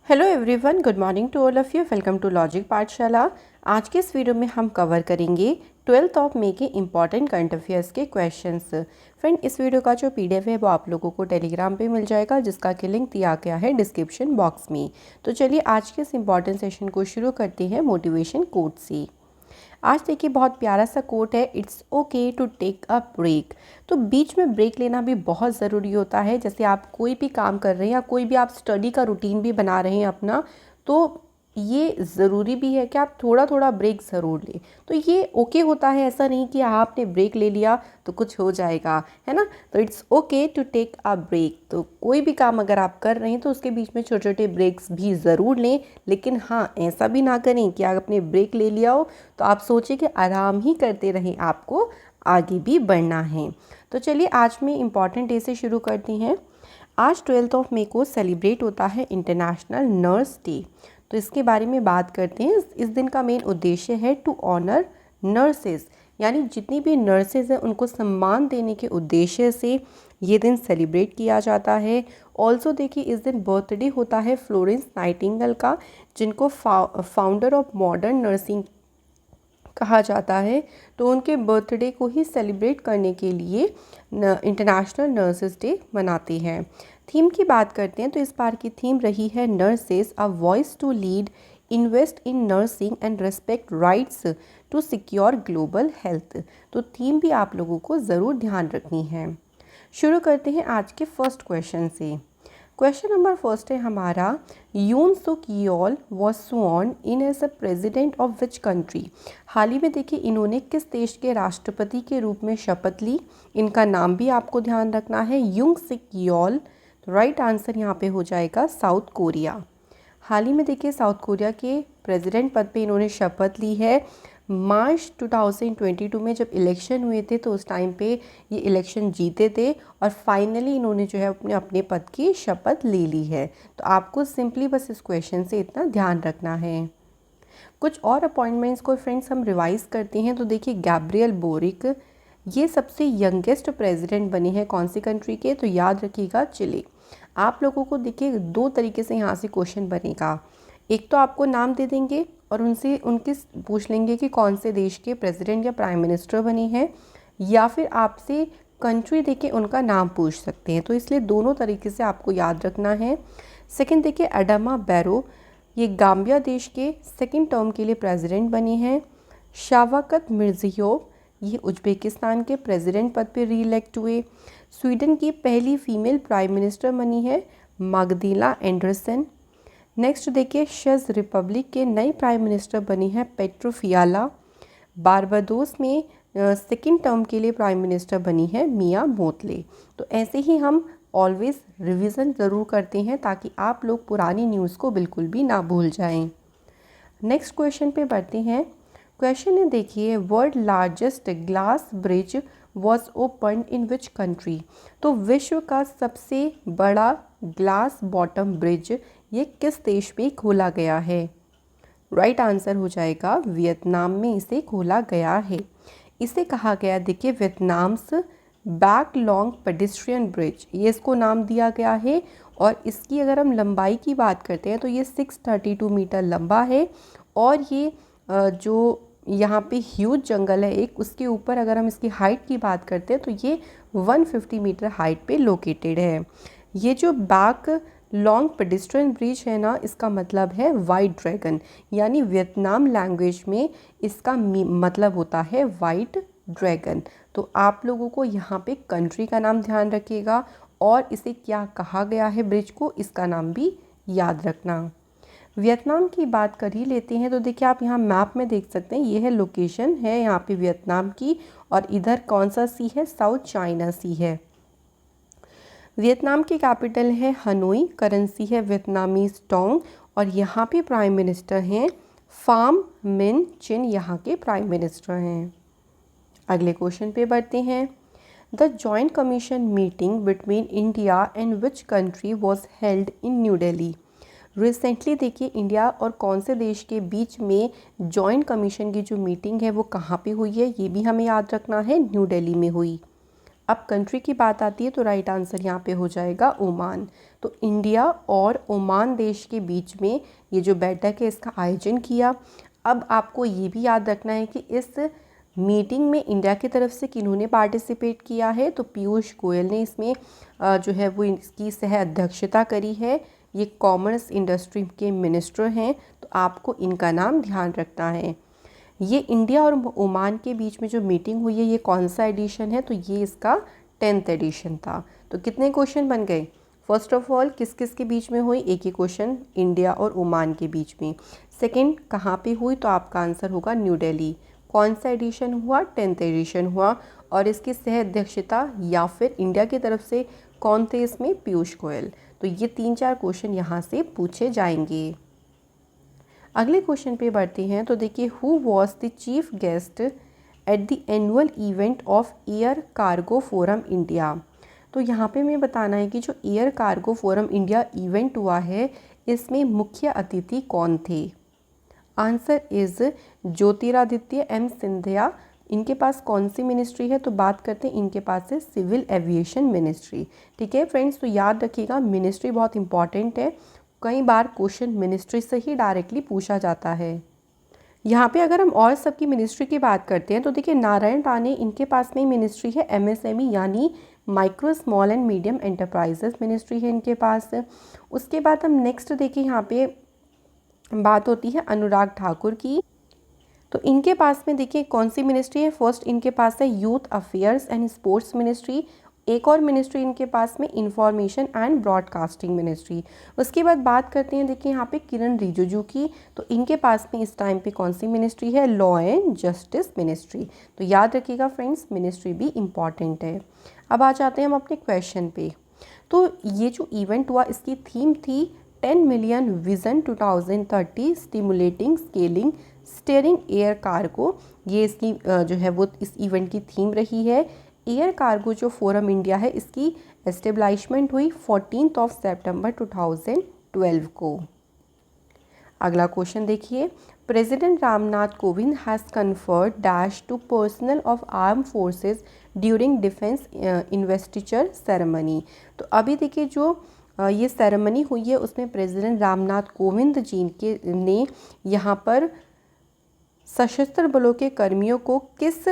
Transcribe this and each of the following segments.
Hello everyone, good morning to all of you. Welcome to Logic Pathshala. आज के इस video में हम कवर करेंगे 12th ऑफ मई के इम्पॉर्टेंट करंट अफेयर्स के क्वेश्चंस। फ्रेंड, इस वीडियो का जो पीडीएफ है वो आप लोगों को टेलीग्राम पे मिल जाएगा, जिसका कि लिंक दिया गया है डिस्क्रिप्शन बॉक्स में। तो चलिए आज के इस इम्पॉर्टेंट सेशन को शुरू करते हैं मोटिवेशन कोट से। आज देखिए बहुत प्यारा सा कोट है, it's okay to take a break. तो बीच में ब्रेक लेना भी बहुत ज़रूरी होता है। जैसे आप कोई भी काम कर रहे हैं या कोई भी आप स्टडी का रूटीन भी बना रहे हैं अपना, तो ये ज़रूरी भी है कि आप थोड़ा थोड़ा ब्रेक ज़रूर लें। तो ये ओके होता है, ऐसा नहीं कि आपने ब्रेक ले लिया तो कुछ हो जाएगा, है ना। तो it's okay to take a break. तो कोई भी काम अगर आप कर रहे हैं तो उसके बीच में छोटे छोटे ब्रेक्स भी ज़रूर लें, लेकिन हाँ, ऐसा भी ना करें कि आपने ब्रेक ले लिया हो तो आप सोचें कि आराम ही करते रहें, आपको आगे भी बढ़ना है। तो चलिए आज में इम्पॉर्टेंट डे से शुरू करते हैं। आज 12th ऑफ मई को सेलिब्रेट होता है इंटरनेशनल नर्स डे। तो इसके बारे में बात करते हैं। इस दिन का मेन उद्देश्य है टू ऑनर नर्सेज, यानी जितनी भी नर्सेज हैं उनको सम्मान देने के उद्देश्य से ये दिन सेलिब्रेट किया जाता है। ऑल्सो देखिए इस दिन बर्थडे होता है फ्लोरेंस नाइटिंगेल का, जिनको फाउंडर ऑफ मॉडर्न नर्सिंग कहा जाता है। तो उनके बर्थडे को ही सेलिब्रेट करने के लिए इंटरनेशनल नर्सेज डे मनाते हैं। थीम की बात करते हैं तो इस बार की थीम रही है nurses a voice to lead, invest in nursing and respect rights to secure global health. तो थीम भी आप लोगों को ज़रूर ध्यान रखनी है। शुरू करते हैं आज के फर्स्ट क्वेश्चन से। क्वेश्चन नंबर फर्स्ट है हमारा, Yoon Suk Yeol was sworn in as a president of which country. हाल ही में देखिए इन्होंने किस देश के राष्ट्रपति के रूप में शपथ ली। इनका नाम भी आपको ध्यान रखना है, यूंग सिक योल। राइट आंसर यहाँ पे हो जाएगा साउथ कोरिया। हाल ही में देखिए साउथ कोरिया के प्रेसिडेंट पद पे इन्होंने शपथ ली है। मार्च 2022 में जब इलेक्शन हुए थे तो उस टाइम पे ये इलेक्शन जीते थे और फाइनली इन्होंने जो है अपने अपने पद की शपथ ले ली है। तो आपको सिंपली बस इस क्वेश्चन से इतना ध्यान रखना है। कुछ और अपॉइंटमेंट्स को फ्रेंड्स हम रिवाइज करते हैं। तो देखिए गैब्रियल बोरिक ये सबसे यंगेस्ट प्रेसिडेंट बने हैं कौन सी कंट्री के, तो याद रखिएगा चिली। आप लोगों को देखिए दो तरीके से यहाँ से क्वेश्चन बनेगा। एक तो आपको नाम दे देंगे और उनसे उनके पूछ लेंगे कि कौन से देश के प्रेसिडेंट या प्राइम मिनिस्टर बने हैं, या फिर आपसे कंट्री देके उनका नाम पूछ सकते हैं। तो इसलिए दोनों तरीके से आपको याद रखना है। सेकंड देखिए एडामा बैरो, ये गाम्बिया देश के सेकंड टर्म के लिए प्रेसिडेंट बनी हैं। शावकत मिर्जियोव ये उज्बेकिस्तान के प्रेसिडेंट पद पर री इलेक्ट हुए। स्वीडन की पहली फीमेल प्राइम मिनिस्टर बनी है मागदीला एंडरसन। नेक्स्ट देखिए चेक रिपब्लिक के नई प्राइम मिनिस्टर बनी है पेट्रो फियाला। बारबाडोस में सेकंड टर्म के लिए प्राइम मिनिस्टर बनी है मिया मोतले। तो ऐसे ही हम ऑलवेज रिवीजन ज़रूर करते हैं ताकि आप लोग पुरानी न्यूज़ को बिल्कुल भी ना भूल जाएं। नेक्स्ट क्वेश्चन पे बढ़ते हैं। क्वेश्चन है देखिए, world largest glass bridge was open in which country. तो विश्व का सबसे बड़ा ग्लास बॉटम ब्रिज ये किस देश में खोला गया है। राइट आंसर हो जाएगा वियतनाम में इसे खोला गया है। इसे कहा गया देखिए वियतनाम्स बैक लॉन्ग पेडेस्ट्रियन ब्रिज, ये इसको नाम दिया गया है। और इसकी अगर हम लंबाई की बात करते हैं तो ये 632 मीटर लंबा है। और ये जो यहाँ पे ह्यूज जंगल है एक, उसके ऊपर अगर हम इसकी हाइट की बात करते हैं तो ये 150 मीटर हाइट पे लोकेटेड है। ये जो बैक लॉन्ग पेडेस्ट्रियन ब्रिज है ना, इसका मतलब है वाइट ड्रैगन, यानी वियतनाम लैंग्वेज में इसका मतलब होता है वाइट ड्रैगन। तो आप लोगों को यहाँ पे कंट्री का नाम ध्यान रखिएगा और इसे क्या कहा गया है ब्रिज को, इसका नाम भी याद रखना। वियतनाम की बात कर ही लेते हैं। तो देखिए आप यहाँ मैप में देख सकते हैं, ये है लोकेशन है यहाँ पे वियतनाम की, और इधर कौन सा सी है, साउथ चाइना सी है। वियतनाम की कैपिटल है हनोई, करेंसी है वियतनामीज टोंग, और यहाँ पे प्राइम मिनिस्टर हैं फाम मिन चिन, यहाँ के प्राइम मिनिस्टर हैं। अगले क्वेश्चन पे बढ़ते हैं। The joint commission meeting between India and which country was held in new Delhi. Recently देखिए इंडिया और कौन से देश के बीच में जॉइंट कमीशन की जो मीटिंग है वो कहाँ पे हुई है, ये भी हमें याद रखना है, न्यू दिल्ली में हुई। अब कंट्री की बात आती है तो राइट आंसर यहाँ पे हो जाएगा ओमान। तो इंडिया और ओमान देश के बीच में ये जो बैठक है इसका आयोजन किया। अब आपको ये भी याद रखना है कि इस मीटिंग में इंडिया की तरफ से किन्होंने पार्टिसिपेट किया है, तो पीयूष गोयल ने इसमें जो है वो इसकी सह अध्यक्षता करी है। ये कॉमर्स इंडस्ट्री के मिनिस्टर हैं, तो आपको इनका नाम ध्यान रखना है। ये इंडिया और ओमान के बीच में जो मीटिंग हुई है ये कौन सा एडिशन है, तो ये इसका 10th एडिशन था। तो कितने क्वेश्चन बन गए? फर्स्ट ऑफ ऑल किस किस के बीच में हुई? एक ही क्वेश्चन, इंडिया और ओमान के बीच में। सेकंड, कहाँ पे हुई? तो आपका आंसर होगा न्यू दिल्ली। कौन सा एडिशन हुआ? 10th एडिशन हुआ। और इसकी सह अध्यक्षता या फिर इंडिया की तरफ से कौन थे इसमें? पीयूष गोयल। तो ये 3-4 क्वेश्चन यहाँ से पूछे जाएंगे। अगले क्वेश्चन पे बढ़ते हैं। तो देखिए, who was the chief guest at the annual event of air cargo forum India? तो यहाँ पे मैं बताना है कि जो air cargo forum India event हुआ है इसमें मुख्य अतिथि कौन थे? Answer is Jyotiraditya M Scindia. इनके पास कौन सी मिनिस्ट्री है? तो बात करते हैं, इनके पास है सिविल एविएशन मिनिस्ट्री। ठीक है फ्रेंड्स, तो याद रखिएगा मिनिस्ट्री बहुत इंपॉर्टेंट है। कई बार क्वेश्चन मिनिस्ट्री से ही डायरेक्टली पूछा जाता है। यहाँ पे अगर हम और सबकी मिनिस्ट्री की बात करते हैं तो देखिए, नारायण राणे, इनके पास में मिनिस्ट्री है एमएसएमई यानी micro small and medium enterprises ministry है इनके पास। उसके बाद हम नेक्स्ट देखिए, यहाँ पे बात होती है अनुराग ठाकुर की। तो इनके पास में देखिए कौन सी मिनिस्ट्री है? फर्स्ट इनके पास है youth affairs and sports ministry. एक और मिनिस्ट्री इनके पास में इंफॉर्मेशन एंड ब्रॉडकास्टिंग मिनिस्ट्री। उसके बाद बात करते हैं देखिए यहाँ पे किरण रिजिजू की। तो इनके पास में इस टाइम पे कौन सी मिनिस्ट्री है? Law and justice ministry. तो याद रखिएगा फ्रेंड्स, मिनिस्ट्री भी इम्पॉर्टेंट है। अब आ जाते हैं हम अपने क्वेश्चन पे। तो ये जो इवेंट हुआ इसकी थीम थी 10 million vision 2030 stimulating scaling steering air cargo. ये इसकी जो है वो इस इवेंट की थीम रही है। एयर कार्गो जो फोरम इंडिया है इसकी एस्टेब्लिशमेंट हुई 14 सितंबर 2012 को। अगला क्वेश्चन देखिए, president Ramnath Kovind has conferred dash to personnel of arm forces during defence investiture ceremony. तो अभी देखिए जो ये सेरेमनी हुई है उसमें प्रेसिडेंट रामनाथ कोविंद जी ने यहाँ पर सशस्त्र बलों के कर्मियों को किस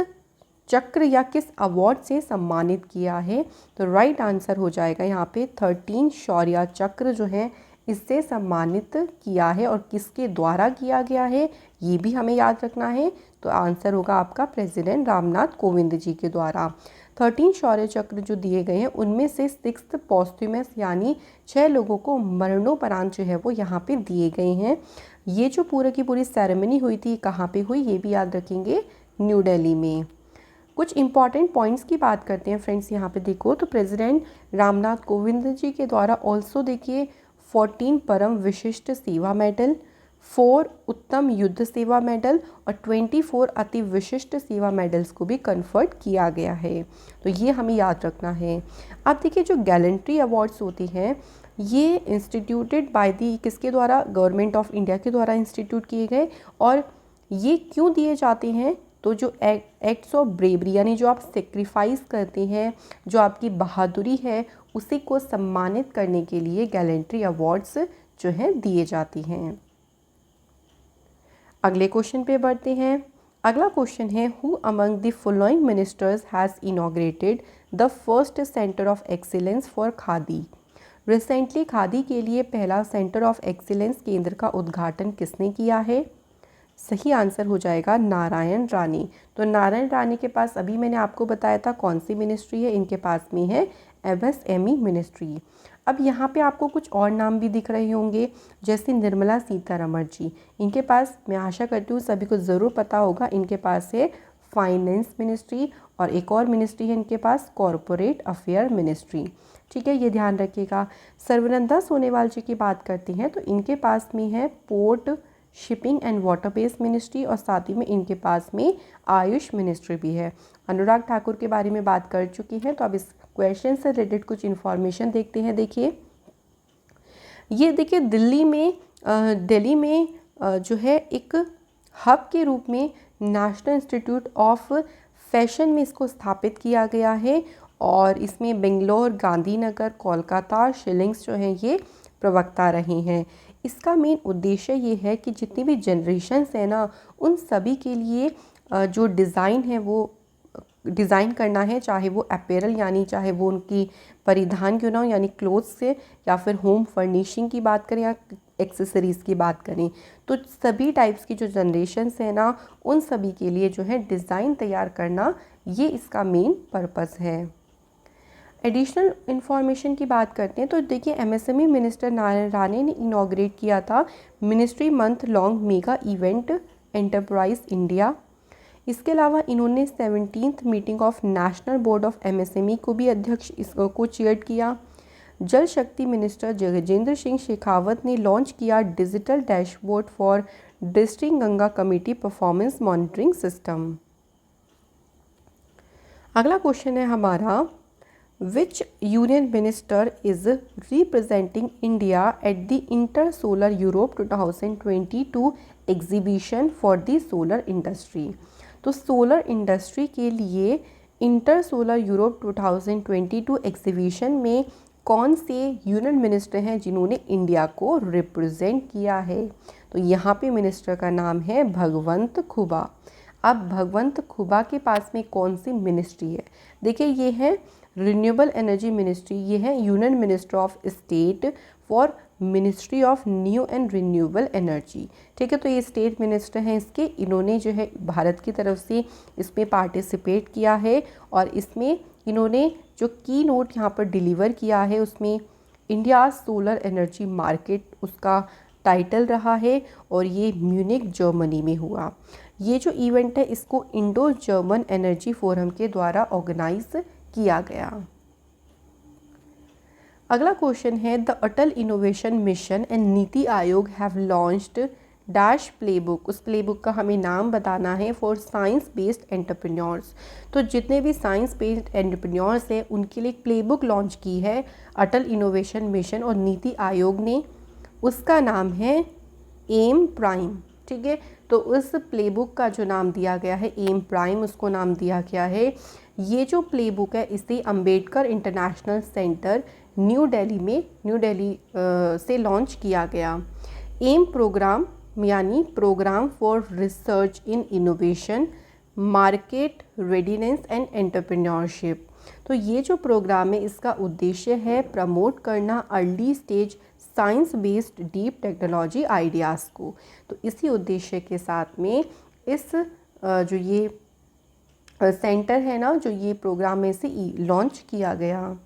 चक्र या किस अवार्ड से सम्मानित किया है? तो राइट आंसर हो जाएगा यहाँ पे 13 शौर्य चक्र जो है इससे सम्मानित किया है। और किसके द्वारा किया गया है ये भी हमें याद रखना है। तो आंसर होगा आपका प्रेसिडेंट रामनाथ कोविंद जी के द्वारा। 13 शौर्य चक्र जो दिए गए हैं उनमें से 6th पॉस्ट्यूमस यानी 6 लोगों को मरणोपरांत जो है वो यहाँ पे दिए गए हैं। ये जो पूरी की पूरी सेरेमनी हुई थी कहाँ पे हुई ये भी याद रखेंगे, न्यू दिल्ली में। कुछ इंपॉर्टेंट पॉइंट्स की बात करते हैं फ्रेंड्स। यहाँ पे देखो तो प्रेसिडेंट रामनाथ कोविंद जी के द्वारा ऑल्सो देखिए 14 परम विशिष्ट सेवा मेडल, 4 उत्तम युद्ध सेवा मेडल और 24 अति विशिष्ट सेवा मेडल्स को भी कन्फर्ड किया गया है। तो ये हमें याद रखना है। अब देखिए जो गैलेंट्री अवार्ड्स होती हैं ये इंस्टीट्यूटेड बाय दी किसके द्वारा? गवर्नमेंट ऑफ इंडिया के द्वारा इंस्टीट्यूट किए गए। और ये क्यों दिए जाते हैं? तो जो एक्ट्स ऑफ ब्रेवरी यानी जो आप सेक्रीफाइस करते हैं, जो आपकी बहादुरी है उसी को सम्मानित करने के लिए गैलेंट्री अवार्ड्स जो हैं दिए जाती हैं। अगले क्वेश्चन पे बढ़ते हैं। अगला क्वेश्चन है, who among the following ministers has inaugurated the first centre of excellence for khadi? Recently khadi के लिए पहला सेंटर ऑफ एक्सीलेंस केंद्र का उद्घाटन किसने किया है? सही आंसर हो जाएगा नारायण राणे। तो नारायण राणे के पास अभी मैंने आपको बताया था कौन सी मिनिस्ट्री है, इनके पास में है एमएसएमई मिनिस्ट्री। अब यहाँ पे आपको कुछ और नाम भी दिख रहे होंगे जैसे निर्मला सीतारमण जी। इनके पास मैं आशा करती हूँ सभी को ज़रूर पता होगा, इनके पास है फाइनेंस मिनिस्ट्री और एक और मिनिस्ट्री है इनके पास कॉरपोरेट अफेयर मिनिस्ट्री। ठीक है, ये ध्यान रखिएगा। सर्बानंद सोनोवाल जी की बात करते हैं तो इनके पास में है port shipping and water based ministry और साथ ही में इनके पास में आयुष मिनिस्ट्री भी है। अनुराग ठाकुर के बारे में बात कर चुकी हैं। तो अब इस क्वेश्चन से रिलेटेड कुछ इन्फॉर्मेशन देखते हैं। देखिए ये देखिए दिल्ली में जो है एक हब के रूप में नेशनल इंस्टीट्यूट ऑफ फैशन में इसको स्थापित किया गया है। और इसमें बेंगलोर, गांधीनगर, कोलकाता, शिलिंग्स जो हैं ये प्रवक्ता रहे हैं। इसका मेन उद्देश्य ये है कि जितनी भी जनरेशन्स हैं ना, उन सभी के लिए जो डिज़ाइन है वो डिज़ाइन करना है, चाहे वो अपैरल यानी चाहे वो उनकी परिधान क्यों ना हो यानी क्लोथ्स से, या फिर होम फर्निशिंग की बात करें या एक्सेसरीज़ की बात करें, तो सभी टाइप्स की जो जनरेशन्स हैं ना, उन सभी के लिए जो है डिज़ाइन तैयार करना, ये इसका मेन पर्पस है। एडिशनल इन्फॉर्मेशन की बात करते हैं तो देखिए, एमएसएमई मिनिस्टर नारायण राणे ने इनॉग्रेट किया था ministry month long mega event enterprise India. इसके अलावा इन्होंने 17th meeting of national board of MSME को भी अध्यक्ष इसको चेयर किया। जल शक्ति मिनिस्टर गजेंद्र सिंह शेखावत ने लॉन्च किया digital dashboard for district Ganga committee performance monitoring system. अगला क्वेश्चन है हमारा, विच union minister is representing India at the inter solar Europe 2022 exhibition for the solar industry. तो सोलर इंडस्ट्री के लिए इंटर सोलर यूरोप 2022 एग्जीबिशन में कौन से यूनियन मिनिस्टर हैं जिन्होंने इंडिया को रिप्रेजेंट किया है? तो यहाँ पे मिनिस्टर का नाम है भगवंत खुबा। अब भगवंत खुबा के पास में कौन सी मिनिस्ट्री है? देखिए, ये है रिन्यूएबल एनर्जी मिनिस्ट्री, ये है union minister of state for ministry of new and renewable energy. ठीक है, तो ये स्टेट मिनिस्टर हैं इसके, इन्होंने जो है भारत की तरफ से इसमें पार्टिसिपेट किया है और इसमें इन्होंने जो की नोट यहाँ पर डिलीवर किया है उसमें इंडिया सोलर एनर्जी मार्केट उसका टाइटल रहा है और ये म्यूनिक जर्मनी में हुआ। ये जो इवेंट है इसको इंडो जर्मन एनर्जी फोरम के द्वारा ऑर्गेनाइज किया गया। अगला क्वेश्चन है, the Atal innovation mission and NITI Aayog have launched dash playbook. उस प्लेबुक का हमें नाम बताना है फॉर साइंस बेस्ड एंटरप्रेन्योर्स। तो जितने भी साइंस बेस्ड एंटरप्रेन्योर्स हैं उनके लिए एक प्लेबुक लॉन्च की है अटल इनोवेशन मिशन और नीति आयोग ने। उसका नाम है एम प्राइम। ठीक है, तो उस प्लेबुक का जो नाम दिया गया है एम प्राइम, उसको नाम दिया गया है। ये जो प्लेबुक है इसे Ambedkar international centre new Delhi से लॉन्च किया गया। एम प्रोग्राम यानी programme for research in innovation, market readiness and entrepreneurship. तो ये जो प्रोग्राम है इसका उद्देश्य है प्रमोट करना early stage science based deep technology ideas को। तो इसी उद्देश्य के साथ में इस जो ये सेंटर है ना, जो ये प्रोग्राम में से लॉन्च किया गया।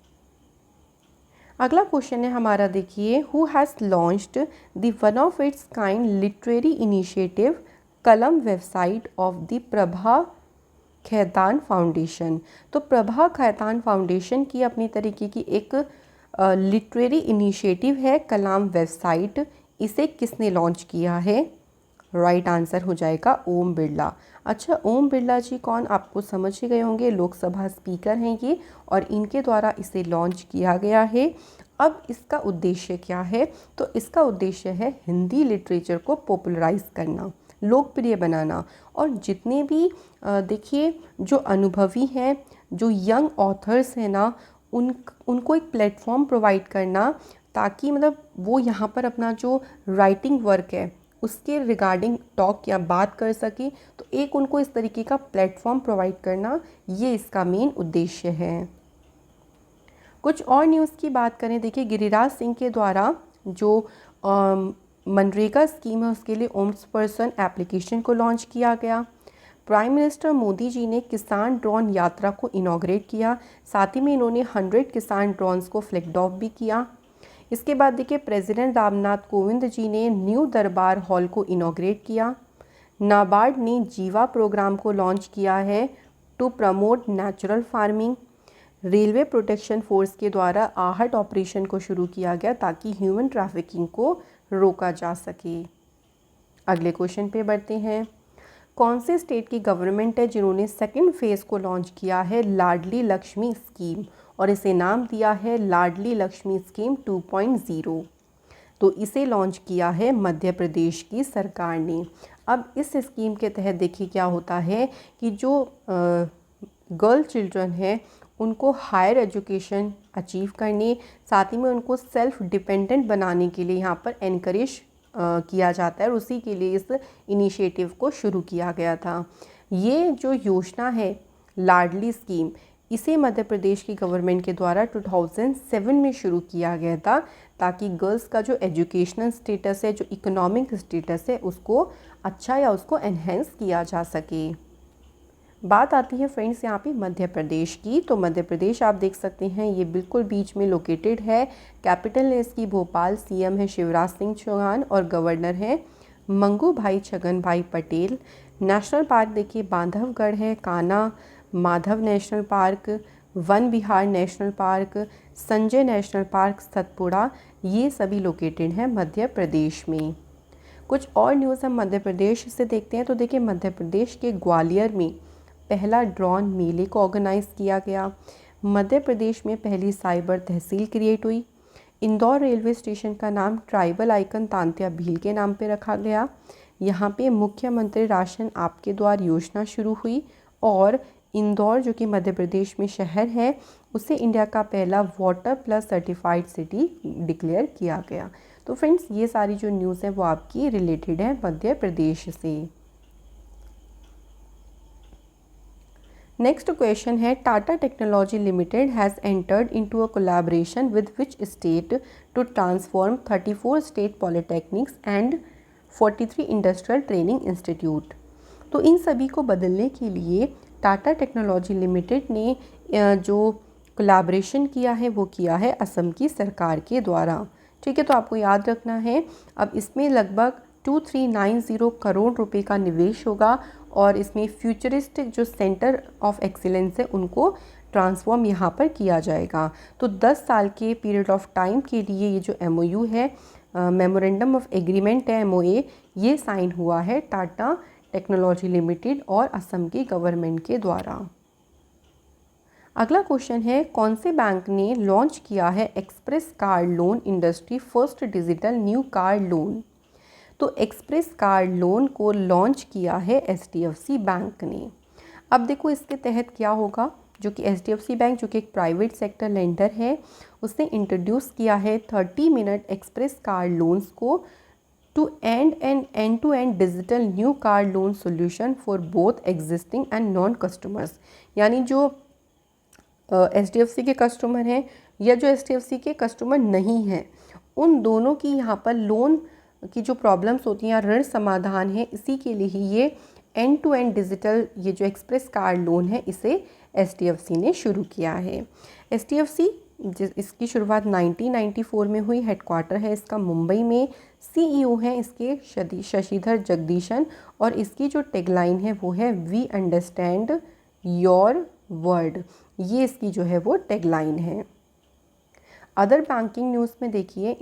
अगला क्वेश्चन है हमारा, देखिए, who has launched the one of its kind literary initiative Kalam website of the Prabha Khaitan foundation. तो प्रभा खैतान फाउंडेशन की अपनी तरीके की एक लिटरेरी इनिशिएटिव है कलाम वेबसाइट। इसे किसने लॉन्च किया है? राइट आंसर हो जाएगा ओम बिरला। अच्छा, ओम बिरला जी कौन, आपको समझ ही गए होंगे, लोकसभा स्पीकर हैं ये, और इनके द्वारा इसे लॉन्च किया गया है। अब इसका उद्देश्य क्या है? तो इसका उद्देश्य है हिंदी लिटरेचर को पॉपुलराइज करना, लोकप्रिय बनाना, और जितने भी देखिए जो अनुभवी हैं, जो यंग ऑथर्स हैं ना, उनको एक प्लेटफॉर्म प्रोवाइड करना, ताकि मतलब वो यहाँ पर अपना जो राइटिंग वर्क है उसके रिगार्डिंग टॉक या बात कर सके। तो एक उनको इस तरीके का प्लेटफॉर्म प्रोवाइड करना, ये इसका मेन उद्देश्य है। कुछ और न्यूज़ की बात करें, देखिए, गिरिराज सिंह के द्वारा जो मनरेगा स्कीम है उसके लिए ओम्स पर्सन एप्लीकेशन को लॉन्च किया गया। प्राइम मिनिस्टर मोदी जी ने किसान ड्रोन यात्रा को इनॉग्रेट किया, साथ ही में इन्होंने 100 किसान ड्रोन्स को फ्लैग ऑफ भी किया। इसके बाद देखिए, प्रेसिडेंट रामनाथ कोविंद जी ने न्यू दरबार हॉल को इनॉग्रेट किया। नाबार्ड ने जीवा प्रोग्राम को लॉन्च किया है to promote natural farming. Railway protection force के द्वारा आहट ऑपरेशन को शुरू किया गया ताकि ह्यूमन ट्रैफिकिंग को रोका जा सके। अगले क्वेश्चन पे बढ़ते हैं, कौन से स्टेट की गवर्नमेंट है जिन्होंने सेकेंड फेज़ को लॉन्च किया है लाडली लक्ष्मी स्कीम, और इसे नाम दिया है लाडली लक्ष्मी स्कीम 2.0। तो इसे लॉन्च किया है मध्य प्रदेश की सरकार ने। अब इस स्कीम के तहत देखिए क्या होता है कि जो गर्ल चिल्ड्रन है उनको हायर एजुकेशन अचीव करने, साथ ही में उनको सेल्फ डिपेंडेंट बनाने के लिए यहाँ पर एनकरेज किया जाता है और उसी के लिए इस इनिशिएटिव को शुरू किया गया था। ये जो योजना है लाडली स्कीम, इसे मध्य प्रदेश की गवर्नमेंट के द्वारा 2007 में शुरू किया गया था, ताकि गर्ल्स का जो एजुकेशनल स्टेटस है, जो इकोनॉमिक स्टेटस है, उसको अच्छा या उसको एनहेंस किया जा सके। बात आती है फ्रेंड्स यहाँ पे मध्य प्रदेश की। तो मध्य प्रदेश आप देख सकते हैं ये बिल्कुल बीच में लोकेटेड है। कैपिटल है इसकी भोपाल, सीएम है शिवराज सिंह चौहान और गवर्नर है मंगू भाई छगन भाई पटेल। नेशनल पार्क देखिए बांधवगढ़ है, Kanha Madhav national park, Van Vihar national park, Sanjay national park, Satpura, ये सभी लोकेटेड हैं मध्य प्रदेश में। कुछ और न्यूज़ हम मध्य प्रदेश से देखते हैं। तो देखिए मध्य प्रदेश के ग्वालियर में पहला ड्रोन मेले को ऑर्गेनाइज़ किया गया। मध्य प्रदेश में पहली साइबर तहसील क्रिएट हुई। इंदौर रेलवे स्टेशन का नाम ट्राइबल आइकन तांत्या भील के नाम पे रखा गया। यहाँ पे मुख्यमंत्री राशन आपके द्वार योजना शुरू हुई और इंदौर जो कि मध्य प्रदेश में शहर है, उसे इंडिया का पहला water plus certified city declare किया गया। तो फ्रेंड्स ये सारी जो न्यूज़ है वो आपकी रिलेटेड है मध्य प्रदेश से। नेक्स्ट क्वेश्चन है Tata technology limited has entered into a collaboration with which state to transform 34 state polytechnics and 43 industrial training institute. तो इन सभी को बदलने के लिए टाटा टेक्नोलॉजी लिमिटेड ने जो कोलैबोरेशन किया है वो किया है असम की सरकार के द्वारा। ठीक है, तो आपको याद रखना है अब इसमें लगभग 2390 करोड़ रुपए का निवेश होगा और इसमें फ्यूचरिस्टिक जो सेंटर ऑफ एक्सीलेंस है उनको ट्रांसफॉर्म यहाँ पर किया जाएगा। तो 10 साल के पीरियड ऑफ टाइम के लिए ये जो MOU है, मेमोरेंडम ऑफ एग्रीमेंट है, MOA, ये साइन हुआ है टाटा टेक्नोलॉजी लिमिटेड और असम की गवर्नमेंट के द्वारा। अगला क्वेश्चन है कौन से बैंक ने लॉन्च किया है express car loan industry first digital new car loan. तो एक्सप्रेस कार लोन को लॉन्च किया है HDFC बैंक ने। अब देखो इसके तहत क्या होगा, जो कि HDFC बैंक जो कि एक प्राइवेट सेक्टर लेंडर है, उसने इंट्रोड्यूस किया है 30 मिनट एक्सप्रेस कार लोन्स को to end to end digital new car loan solution for both existing and non customers. यानी जो HDFC के कस्टमर हैं या जो HDFC के कस्टमर नहीं हैं, उन दोनों की यहाँ पर लोन की जो प्रॉब्लम्स होती हैं या ऋण समाधान है, इसी के लिए ही ये एंड टू एंड डिजिटल ये जो एक्सप्रेस कार लोन है इसे HDFC ने शुरू किया है। HDFC इसकी शुरुआत 1994 में हुई, हेडक्वार्टर है इसका मुंबई में, CEO हैं इसके शशिधर जगदीशन और इसकी जो टैगलाइन है वो है वी अंडरस्टैंड योर वर्ड, ये इसकी जो है वो टैगलाइन है। अदर बैंकिंग न्यूज़ में देखिए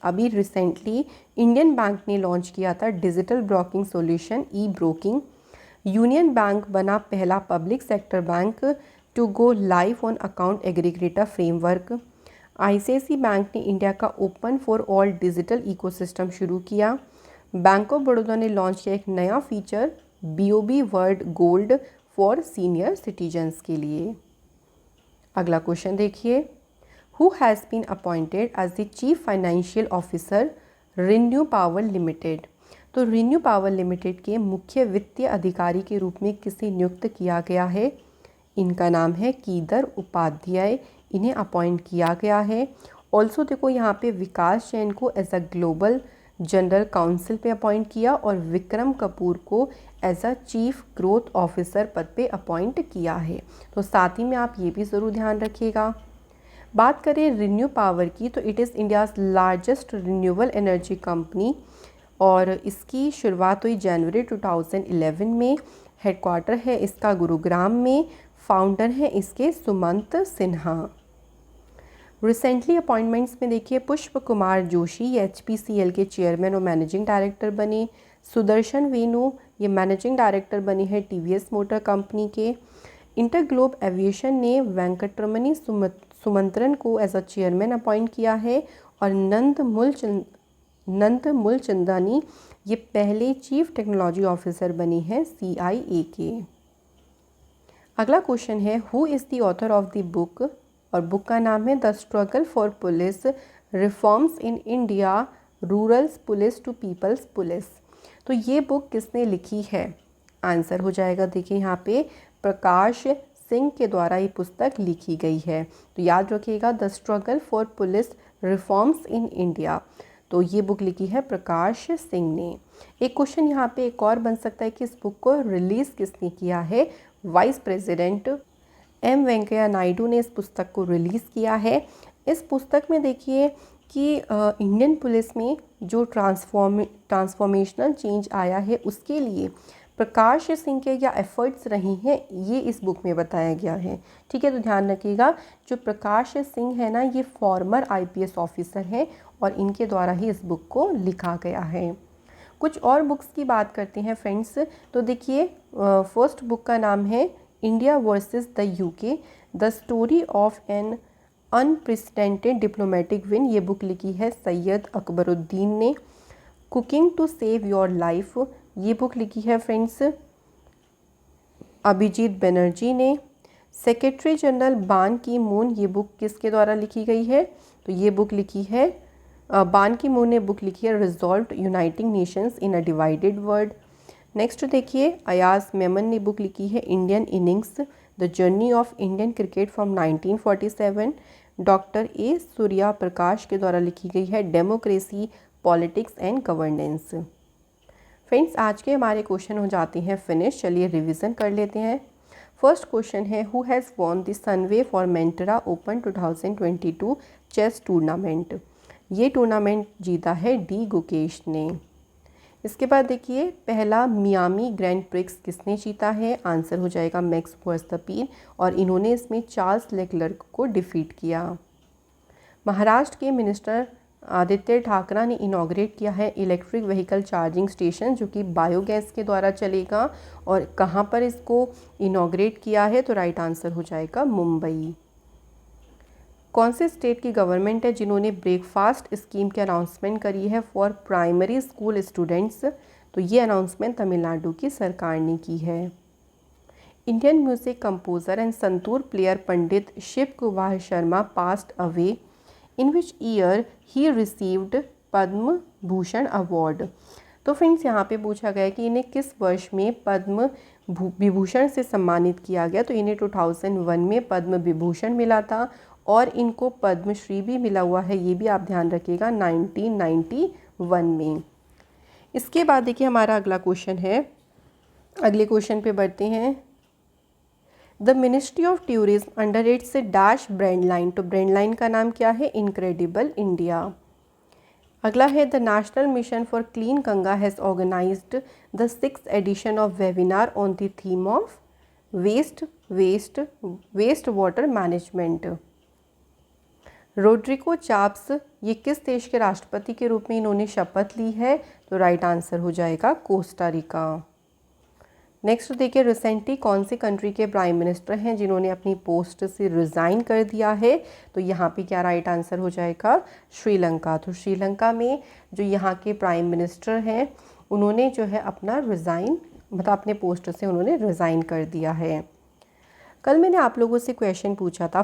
अभी रिसेंटली इंडियन बैंक ने लॉन्च किया था digital broking solution e-broking. Union bank बना पहला public sector bank to go live on account aggregator framework. ICICI bank ने इंडिया का open for all digital ecosystem शुरू किया। बैंक ऑफ बड़ौदा ने लॉन्च किया एक नया feature BOB world gold for senior citizens के लिए। अगला क्वेश्चन देखिए Who has been appointed as the Chief Financial Officer Renew Power Limited। तो Renew Power Limited के मुख्य वित्तीय अधिकारी के रूप में किसे नियुक्त किया गया है? इनका नाम है कीदर उपाध्याय, इन्हें अपॉइंट किया गया है। ऑल्सो देखो यहाँ पे विकास जैन को as a global general counsel पे अपॉइंट किया और विक्रम कपूर को as a chief growth officer पद पे अपॉइंट किया है। तो साथ ही में आप ये भी ज़रूर ध्यान रखिएगा। बात करें रिन्यू पावर की, तो it is India's largest renewable energy company और इसकी शुरुआत हुई जनवरी 2011 में। हेडक्वार्टर है इसका गुरुग्राम में। फाउंडर है इसके सुमंत सिन्हा। रिसेंटली अपॉइंटमेंट्स में देखिए पुष्प कुमार जोशी ये HPCL के चेयरमैन और मैनेजिंग डायरेक्टर बने। सुदर्शन वेनु ये मैनेजिंग डायरेक्टर बने हैं TVS मोटर कंपनी के। इंटरग्लोब एविएशन ने वेंकटरमणी सुमंत्रन को एज अ चेयरमैन अपॉइंट किया है और नंद मूलचंदानी ये पहले चीफ टेक्नोलॉजी ऑफिसर बनी हैं CIA के। अगला क्वेश्चन है who is the author of the book, और बुक का नाम है the struggle for police reforms in India, rural police to people's police. तो ये बुक किसने लिखी है? आंसर हो जाएगा देखिए यहाँ पे प्रकाश सिंह के द्वारा ये पुस्तक लिखी गई है। तो याद रखिएगा the struggle for police reforms in India, तो ये बुक लिखी है प्रकाश सिंह ने। एक क्वेश्चन यहाँ पे एक और बन सकता है कि इस बुक को रिलीज़ किसने किया है? Vice president M Venkaiah Naidu ने इस पुस्तक को रिलीज़ किया है। इस पुस्तक में देखिए कि इंडियन पुलिस में जो ट्रांसफॉर्मेशनल चेंज आया है उसके लिए प्रकाश सिंह के क्या एफर्ट्स रही हैं, ये इस बुक में बताया गया है। ठीक है, तो ध्यान रखिएगा जो प्रकाश सिंह है ना, ये फॉर्मर आईपीएस ऑफिसर हैं और इनके द्वारा ही इस बुक को लिखा गया है। कुछ और बुक्स की बात करते हैं फ्रेंड्स। तो देखिए फर्स्ट बुक का नाम है India versus the UK, the story of an unprecedented diplomatic win, ये बुक लिखी है सैयद अकबरुद्दीन ने। Cooking to save your life, ये बुक लिखी है फ्रेंड्स अभिजीत बनर्जी ने। सेक्रेटरी जनरल बान की मून, ये बुक किसके द्वारा लिखी गई है? तो ये बुक लिखी है बान की मून ने बुक लिखी है resolve uniting nations in a divided world. Next देखिए अयाज मेमन ने बुक लिखी है Indian innings, the journey of Indian cricket from 1947। Doctor A Surya Prakash के द्वारा लिखी गई है democracy, politics and governance. Friends आज के हमारे क्वेश्चन हो जाते हैं फिनिश। चलिए रिवीजन कर लेते हैं। फर्स्ट क्वेश्चन है who has won the Sunway Formentera open 2022 chess tournament, ये टूर्नामेंट जीता है डी गुकेश ने। इसके बाद देखिए पहला मियामी ग्रैंड प्रिक्स किसने जीता है? आंसर हो जाएगा मैक्स वर्स्टैपिन, और इन्होंने इसमें चार्ल्स लेक्लर्क को डिफीट किया। महाराष्ट्र के मिनिस्टर आदित्य ठाकरे ने इनॉग्रेट किया है इलेक्ट्रिक व्हीकल चार्जिंग स्टेशन जो कि बायोगैस के द्वारा चलेगा, और कहाँ पर इसको इनॉग्रेट किया है? तो राइट आंसर हो जाएगा मुंबई। कौन से स्टेट की गवर्नमेंट है जिन्होंने ब्रेकफास्ट स्कीम की अनाउंसमेंट करी है फॉर प्राइमरी स्कूल स्टूडेंट्स? तो ये अनाउंसमेंट तमिलनाडु की सरकार ने की है। Indian music composer and santoor player Pandit Shiv Kumar Sharma passed away, in which year he received Padma Bhushan award. तो फ्रेंड्स यहाँ पे पूछा गया कि इन्हें किस वर्ष में पद्म विभूषण से सम्मानित किया गया? तो इन्हें 2001 में पद्म विभूषण मिला था, और इनको पद्मश्री भी मिला हुआ है, ये भी आप ध्यान रखिएगा 1991 में। इसके बाद देखिए हमारा अगला क्वेश्चन है, अगले क्वेश्चन पे बढ़ते हैं। The ministry of tourism under its dash brand line, तो ब्रांड लाइन का नाम क्या है? Incredible India. अगला है the national mission for clean Ganga has organised the 6th edition of webinar on the theme of waste water management. Rodrigo चाप्स ये किस देश के राष्ट्रपति के रूप में इन्होंने शपथ ली है? तो राइट आंसर हो जाएगा कोस्टा रिका। नेक्स्ट देखिए रिसेंटली कौन सी कंट्री के प्राइम मिनिस्टर हैं जिन्होंने अपनी पोस्ट से रिज़ाइन कर दिया है? तो यहाँ पे क्या राइट आंसर हो जाएगा? श्रीलंका। तो श्रीलंका में जो यहाँ के प्राइम मिनिस्टर हैं उन्होंने जो है अपना रिज़ाइन मतलब अपने पोस्ट से उन्होंने रिज़ाइन कर दिया है। कल मैंने आप लोगों से क्वेश्चन पूछा था,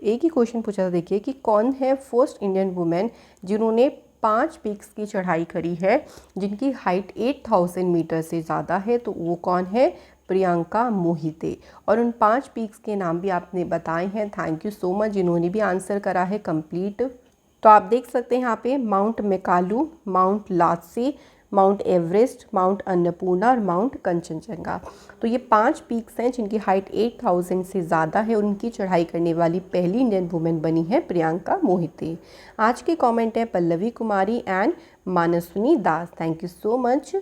एक ही क्वेश्चन पूछा था देखिए कि कौन है फर्स्ट इंडियन वुमेन जिन्होंने 5 पीक्स की चढ़ाई करी है जिनकी हाइट 8000 मीटर से ज़्यादा है? तो वो कौन है? प्रियंका मोहिते। और उन 5 पीक्स के नाम भी आपने बताए हैं। थैंक यू सो मच जिन्होंने भी आंसर करा है कंप्लीट। तो आप देख सकते हैं यहाँ पे Mount Makalu, Mount Lhotse, Mount Everest, Mount Annapurna और माउंट कंचनजंगा। तो ये 5 पीक्स हैं जिनकी हाइट 8000 से ज़्यादा है, और उनकी चढ़ाई करने वाली पहली इंडियन वुमेन बनी है प्रियंका मोहिते। आज के कमेंट है Pallavi Kumari and Mansuni Das. Thank you so much.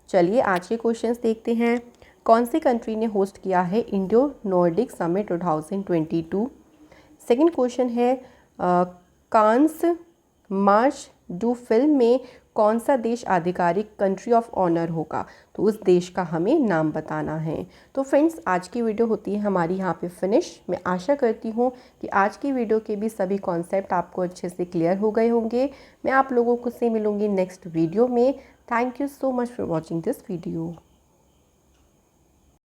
चलिए आज के क्वेश्चंस देखते हैं। कौन सी कंट्री ने होस्ट किया है Indo Nordic summit 2022? Second question है कांस मार्च डू फिल्म में कौन सा देश आधिकारिक कंट्री ऑफ ऑनर होगा? तो उस देश का हमें नाम बताना है। तो फ्रेंड्स आज की वीडियो होती है हमारी यहाँ पे फिनिश। मैं आशा करती हूँ कि आज की वीडियो के भी सभी कॉन्सेप्ट आपको अच्छे से क्लियर हो गए होंगे। मैं आप लोगों को से मिलूँगी नेक्स्ट वीडियो में। Thank you so much for watching this video.